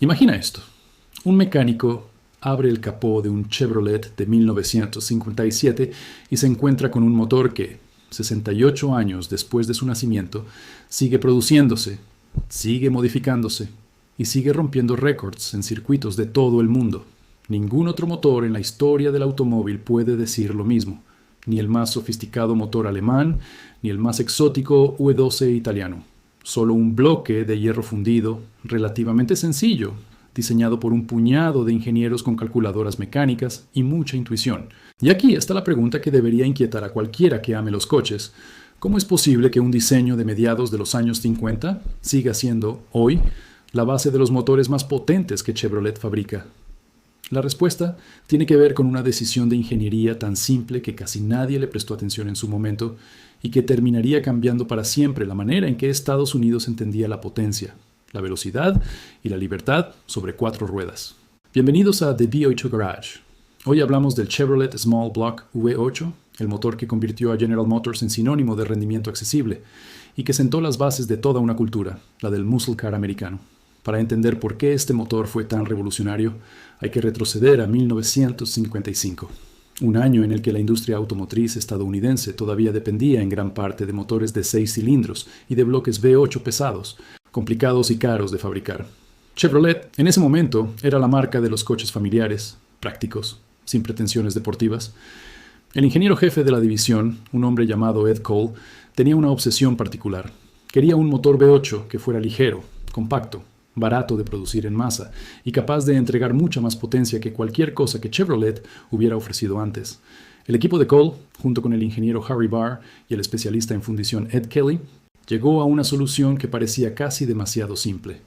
Imagina esto. Un mecánico abre el capó de un Chevrolet de 1957 y se encuentra con un motor que, 68 años después de su nacimiento, sigue produciéndose, sigue modificándose y sigue rompiendo récords en circuitos de todo el mundo. Ningún otro motor en la historia del automóvil puede decir lo mismo, ni el más sofisticado motor alemán, ni el más exótico V12 italiano. Solo un bloque de hierro fundido, relativamente sencillo, diseñado por un puñado de ingenieros con calculadoras mecánicas y mucha intuición. Y aquí está la pregunta que debería inquietar a cualquiera que ame los coches. ¿Cómo es posible que un diseño de mediados de los años 50 siga siendo, hoy, la base de los motores más potentes que Chevrolet fabrica? La respuesta tiene que ver con una decisión de ingeniería tan simple que casi nadie le prestó atención en su momento y que terminaría cambiando para siempre la manera en que Estados Unidos entendía la potencia, la velocidad y la libertad sobre 4 ruedas. Bienvenidos a The V8 Garage. Hoy hablamos del Chevrolet Small Block V8, el motor que convirtió a General Motors en sinónimo de rendimiento accesible y que sentó las bases de toda una cultura, la del muscle car americano. Para entender por qué este motor fue tan revolucionario, hay que retroceder a 1955, un año en el que la industria automotriz estadounidense todavía dependía en gran parte de motores de 6 cilindros y de bloques V8 pesados, complicados y caros de fabricar. Chevrolet, en ese momento, era la marca de los coches familiares, prácticos, sin pretensiones deportivas. El ingeniero jefe de la división, un hombre llamado Ed Cole, tenía una obsesión particular. Quería un motor V8 que fuera ligero, compacto, barato de producir en masa y capaz de entregar mucha más potencia que cualquier cosa que Chevrolet hubiera ofrecido antes. El equipo de Cole, junto con el ingeniero Harry Barr y el especialista en fundición Ed Kelly, llegó a una solución que parecía casi demasiado simple.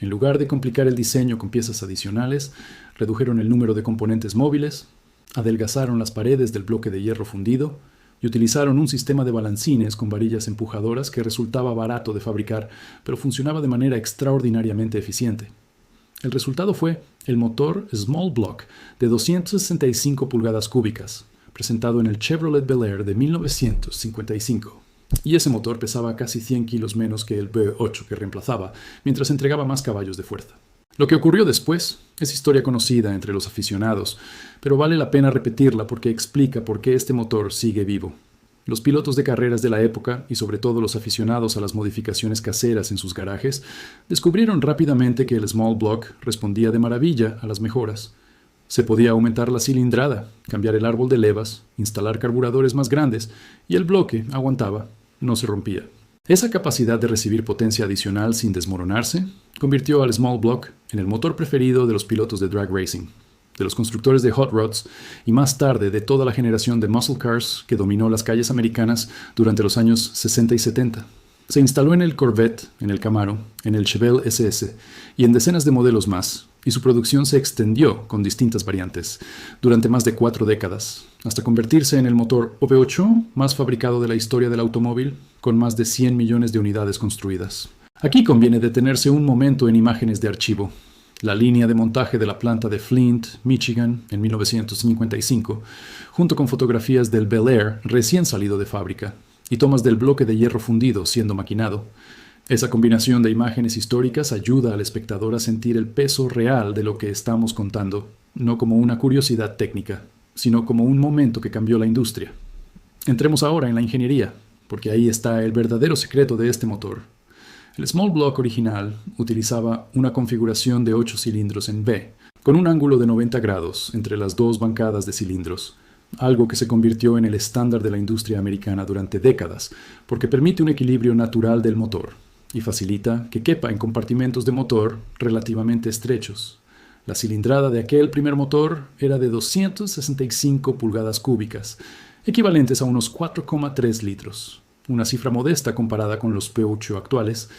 En lugar de complicar el diseño con piezas adicionales, redujeron el número de componentes móviles, adelgazaron las paredes del bloque de hierro fundido y utilizaron un sistema de balancines con varillas empujadoras que resultaba barato de fabricar, pero funcionaba de manera extraordinariamente eficiente. El resultado fue el motor Small Block de 265 pulgadas cúbicas, presentado en el Chevrolet Bel Air de 1955. Y ese motor pesaba casi 100 kilos menos que el V8 que reemplazaba, mientras entregaba más caballos de fuerza. Lo que ocurrió después es historia conocida entre los aficionados, pero vale la pena repetirla porque explica por qué este motor sigue vivo. Los pilotos de carreras de la época, y sobre todo los aficionados a las modificaciones caseras en sus garajes, descubrieron rápidamente que el Small Block respondía de maravilla a las mejoras. Se podía aumentar la cilindrada, cambiar el árbol de levas, instalar carburadores más grandes, y el bloque aguantaba, no se rompía. Esa capacidad de recibir potencia adicional sin desmoronarse convirtió al Small Block en el motor preferido de los pilotos de drag racing, de los constructores de hot rods y más tarde de toda la generación de muscle cars que dominó las calles americanas durante los años 60 y 70. Se instaló en el Corvette, en el Camaro, en el Chevelle SS y en decenas de modelos más, y su producción se extendió con distintas variantes durante más de 4 décadas, hasta convertirse en el motor V8 más fabricado de la historia del automóvil, con más de 100 millones de unidades construidas. Aquí conviene detenerse un momento en imágenes de archivo. La línea de montaje de la planta de Flint, Michigan, en 1955, junto con fotografías del Bel Air recién salido de fábrica, y tomas del bloque de hierro fundido siendo maquinado. Esa combinación de imágenes históricas ayuda al espectador a sentir el peso real de lo que estamos contando, no como una curiosidad técnica, sino como un momento que cambió la industria. Entremos ahora en la ingeniería, porque ahí está el verdadero secreto de este motor. El Small Block original utilizaba una configuración de 8 cilindros en V, con un ángulo de 90 grados entre las dos bancadas de cilindros, algo que se convirtió en el estándar de la industria americana durante décadas, porque permite un equilibrio natural del motor y facilita que quepa en compartimentos de motor relativamente estrechos. La cilindrada de aquel primer motor era de 265 pulgadas cúbicas, equivalentes a unos 4,3 litros. Una cifra modesta comparada con los V8 actuales,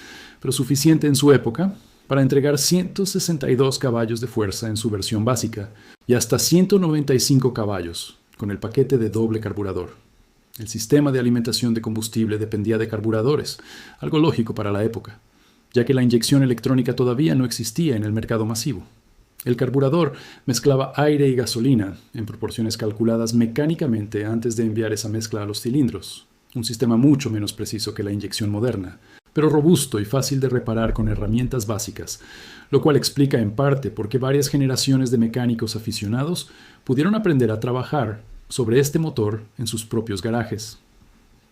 pero suficiente en su época para entregar 162 caballos de fuerza en su versión básica y hasta 195 caballos con el paquete de doble carburador. El sistema de alimentación de combustible dependía de carburadores, algo lógico para la época, ya que la inyección electrónica todavía no existía en el mercado masivo. El carburador mezclaba aire y gasolina en proporciones calculadas mecánicamente antes de enviar esa mezcla a los cilindros, un sistema mucho menos preciso que la inyección moderna, pero robusto y fácil de reparar con herramientas básicas, lo cual explica en parte por qué varias generaciones de mecánicos aficionados pudieron aprender a trabajar sobre este motor en sus propios garajes.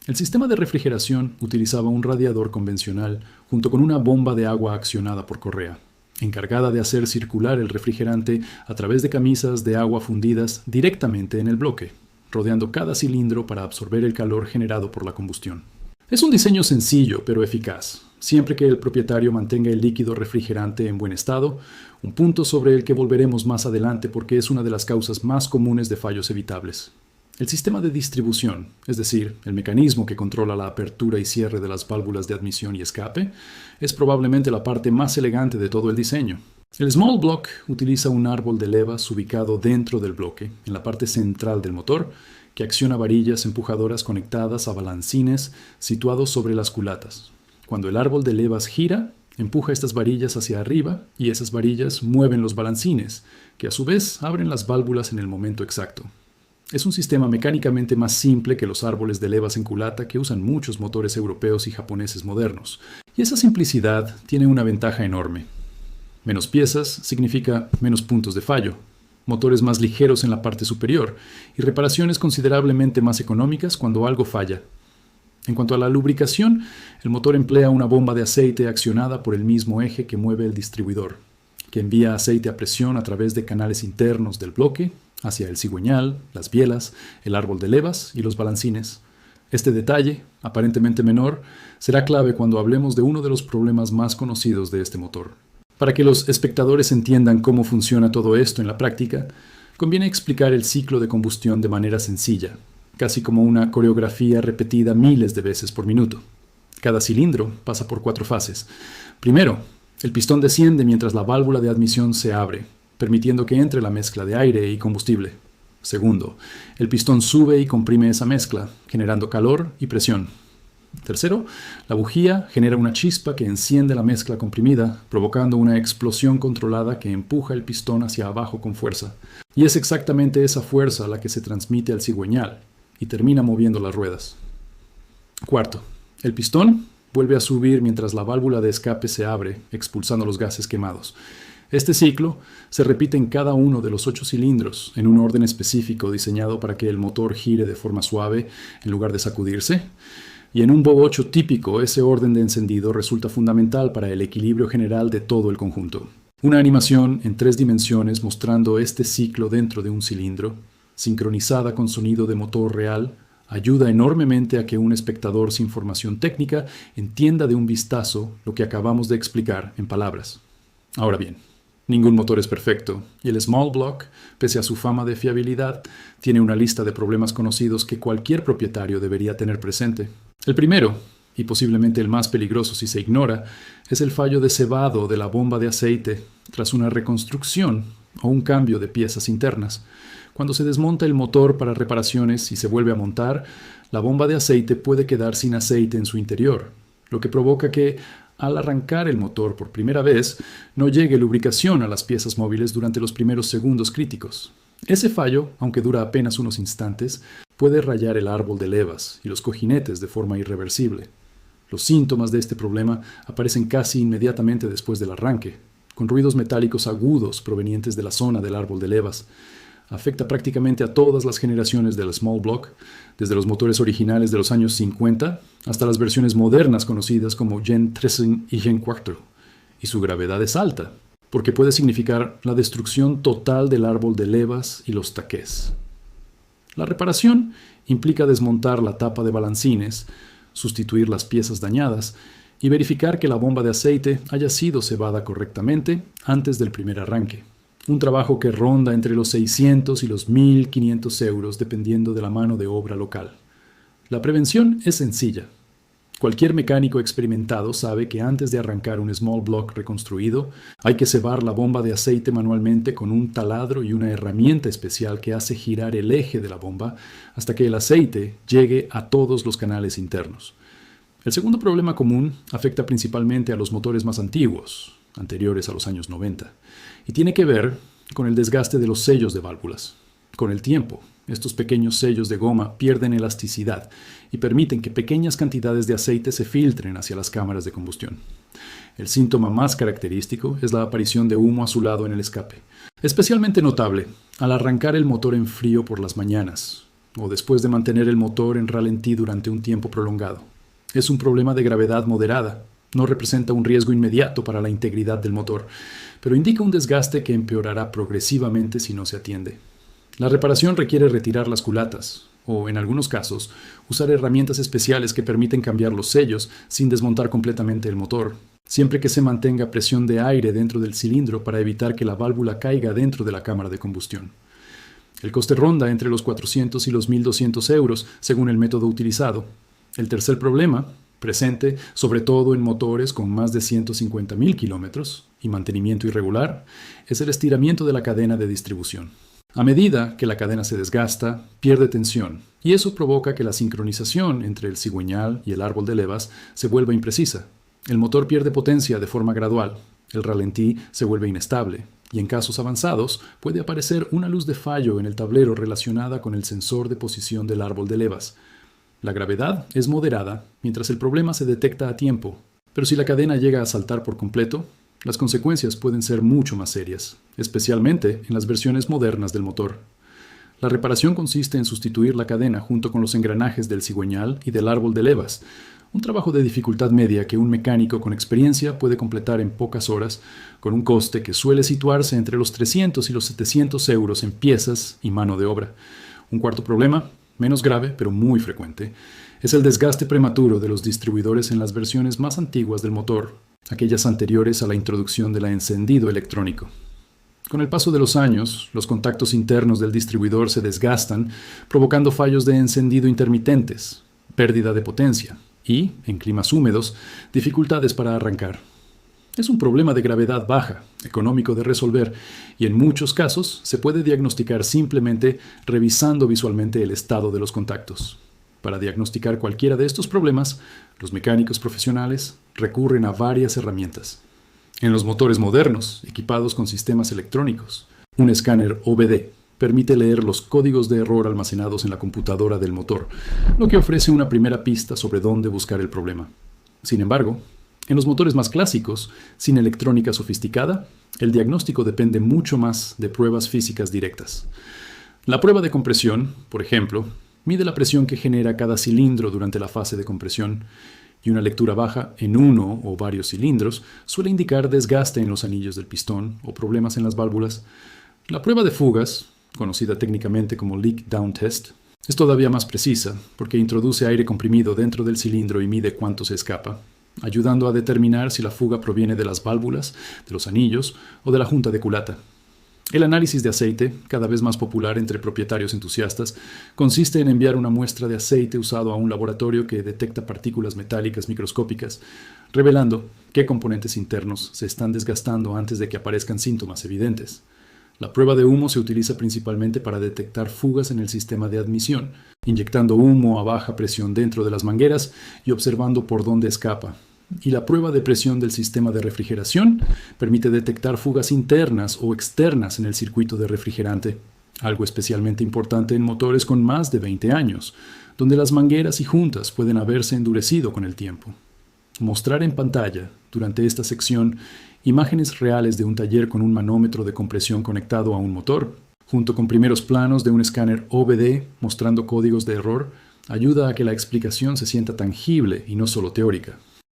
El sistema de refrigeración utilizaba un radiador convencional junto con una bomba de agua accionada por correa, encargada de hacer circular el refrigerante a través de camisas de agua fundidas directamente en el bloque, rodeando cada cilindro para absorber el calor generado por la combustión. Es un diseño sencillo pero eficaz, siempre que el propietario mantenga el líquido refrigerante en buen estado, un punto sobre el que volveremos más adelante porque es una de las causas más comunes de fallos evitables. El sistema de distribución, es decir, el mecanismo que controla la apertura y cierre de las válvulas de admisión y escape, es probablemente la parte más elegante de todo el diseño. El Small Block utiliza un árbol de levas ubicado dentro del bloque, en la parte central del motor, que acciona varillas empujadoras conectadas a balancines situados sobre las culatas. Cuando el árbol de levas gira, empuja estas varillas hacia arriba y esas varillas mueven los balancines, que a su vez abren las válvulas en el momento exacto. Es un sistema mecánicamente más simple que los árboles de levas en culata que usan muchos motores europeos y japoneses modernos. Y esa simplicidad tiene una ventaja enorme. Menos piezas significa menos puntos de fallo, motores más ligeros en la parte superior y reparaciones considerablemente más económicas cuando algo falla. En cuanto a la lubricación, el motor emplea una bomba de aceite accionada por el mismo eje que mueve el distribuidor, que envía aceite a presión a través de canales internos del bloque hacia el cigüeñal, las bielas, el árbol de levas y los balancines. Este detalle, aparentemente menor, será clave cuando hablemos de uno de los problemas más conocidos de este motor. Para que los espectadores entiendan cómo funciona todo esto en la práctica, conviene explicar el ciclo de combustión de manera sencilla, casi como una coreografía repetida miles de veces por minuto. Cada cilindro pasa por 4 fases. Primero, el pistón desciende mientras la válvula de admisión se abre, permitiendo que entre la mezcla de aire y combustible. Segundo, el pistón sube y comprime esa mezcla, generando calor y presión. Tercero, la bujía genera una chispa que enciende la mezcla comprimida, provocando una explosión controlada que empuja el pistón hacia abajo con fuerza. Y es exactamente esa fuerza la que se transmite al cigüeñal y termina moviendo las ruedas. Cuarto, el pistón vuelve a subir mientras la válvula de escape se abre, expulsando los gases quemados. Este ciclo se repite en cada uno de los 8 cilindros, en un orden específico diseñado para que el motor gire de forma suave en lugar de sacudirse. Y en un Bob 8 típico, ese orden de encendido resulta fundamental para el equilibrio general de todo el conjunto. Una animación en 3 dimensiones mostrando este ciclo dentro de un cilindro, sincronizada con sonido de motor real, ayuda enormemente a que un espectador sin formación técnica entienda de un vistazo lo que acabamos de explicar en palabras. Ahora bien, ningún motor es perfecto, y el Small Block, pese a su fama de fiabilidad, tiene una lista de problemas conocidos que cualquier propietario debería tener presente. El primero, y posiblemente el más peligroso si se ignora, es el fallo de cebado de la bomba de aceite tras una reconstrucción o un cambio de piezas internas. Cuando se desmonta el motor para reparaciones y se vuelve a montar, la bomba de aceite puede quedar sin aceite en su interior, lo que provoca que, al arrancar el motor por primera vez, no llegue lubricación a las piezas móviles durante los primeros segundos críticos. Ese fallo, aunque dura apenas unos instantes, puede rayar el árbol de levas y los cojinetes de forma irreversible. Los síntomas de este problema aparecen casi inmediatamente después del arranque, con ruidos metálicos agudos provenientes de la zona del árbol de levas. Afecta prácticamente a todas las generaciones del Small Block, desde los motores originales de los años 50 hasta las versiones modernas conocidas como Gen 3 y Gen 4. Y su gravedad es alta, porque puede significar la destrucción total del árbol de levas y los taqués. La reparación implica desmontar la tapa de balancines, sustituir las piezas dañadas y verificar que la bomba de aceite haya sido cebada correctamente antes del primer arranque. Un trabajo que ronda entre los 600 y los 1.500 euros dependiendo de la mano de obra local. La prevención es sencilla. Cualquier mecánico experimentado sabe que antes de arrancar un Small Block reconstruido, hay que cebar la bomba de aceite manualmente con un taladro y una herramienta especial que hace girar el eje de la bomba hasta que el aceite llegue a todos los canales internos. El segundo problema común afecta principalmente a los motores más antiguos, anteriores a los años 90, y tiene que ver con el desgaste de los sellos de válvulas. Con el tiempo, Estos pequeños sellos de goma pierden elasticidad y permiten que pequeñas cantidades de aceite se filtren hacia las cámaras de combustión. El síntoma más característico es la aparición de humo azulado en el escape, especialmente notable al arrancar el motor en frío por las mañanas o después de mantener el motor en ralentí durante un tiempo prolongado. Es un problema de gravedad moderada. No representa un riesgo inmediato para la integridad del motor, pero indica un desgaste que empeorará progresivamente si no se atiende. La reparación requiere retirar las culatas, o en algunos casos, usar herramientas especiales que permiten cambiar los sellos sin desmontar completamente el motor, siempre que se mantenga presión de aire dentro del cilindro para evitar que la válvula caiga dentro de la cámara de combustión. El coste ronda entre los 400 y los 1.200 euros según el método utilizado. El tercer problema, presente sobre todo en motores con más de 150.000 kilómetros y mantenimiento irregular, es el estiramiento de la cadena de distribución. A medida que la cadena se desgasta, pierde tensión, y eso provoca que la sincronización entre el cigüeñal y el árbol de levas se vuelva imprecisa. El motor pierde potencia de forma gradual, el ralentí se vuelve inestable, y en casos avanzados puede aparecer una luz de fallo en el tablero relacionada con el sensor de posición del árbol de levas. La gravedad es moderada mientras el problema se detecta a tiempo, pero si la cadena llega a saltar por completo, las consecuencias pueden ser mucho más serias, especialmente en las versiones modernas del motor. La reparación consiste en sustituir la cadena junto con los engranajes del cigüeñal y del árbol de levas, un trabajo de dificultad media que un mecánico con experiencia puede completar en pocas horas, con un coste que suele situarse entre los 300 y los 700 euros en piezas y mano de obra. Un cuarto problema, menos grave pero muy frecuente, es el desgaste prematuro de los distribuidores en las versiones más antiguas del motor, aquellas anteriores a la introducción del encendido electrónico. Con el paso de los años, los contactos internos del distribuidor se desgastan, provocando fallos de encendido intermitentes, pérdida de potencia y, en climas húmedos, dificultades para arrancar. Es un problema de gravedad baja, económico de resolver, y en muchos casos se puede diagnosticar simplemente revisando visualmente el estado de los contactos. Para diagnosticar cualquiera de estos problemas, los mecánicos profesionales recurren a varias herramientas. En los motores modernos, equipados con sistemas electrónicos, un escáner OBD permite leer los códigos de error almacenados en la computadora del motor, lo que ofrece una primera pista sobre dónde buscar el problema. Sin embargo, en los motores más clásicos, sin electrónica sofisticada, el diagnóstico depende mucho más de pruebas físicas directas. La prueba de compresión, por ejemplo, mide la presión que genera cada cilindro durante la fase de compresión, y una lectura baja en uno o varios cilindros suele indicar desgaste en los anillos del pistón o problemas en las válvulas. La prueba de fugas, conocida técnicamente como leak down test, es todavía más precisa porque introduce aire comprimido dentro del cilindro y mide cuánto se escapa, ayudando a determinar si la fuga proviene de las válvulas, de los anillos o de la junta de culata. El análisis de aceite, cada vez más popular entre propietarios entusiastas, consiste en enviar una muestra de aceite usado a un laboratorio que detecta partículas metálicas microscópicas, revelando qué componentes internos se están desgastando antes de que aparezcan síntomas evidentes. La prueba de humo se utiliza principalmente para detectar fugas en el sistema de admisión, inyectando humo a baja presión dentro de las mangueras y observando por dónde escapa. Y la prueba de presión del sistema de refrigeración permite detectar fugas internas o externas en el circuito de refrigerante, algo especialmente importante en motores con más de 20 años, donde las mangueras y juntas pueden haberse endurecido con el tiempo. Mostrar en pantalla, durante esta sección, imágenes reales de un taller con un manómetro de compresión conectado a un motor, junto con primeros planos de un escáner OBD mostrando códigos de error, ayuda a que la explicación se sienta tangible y no solo teórica.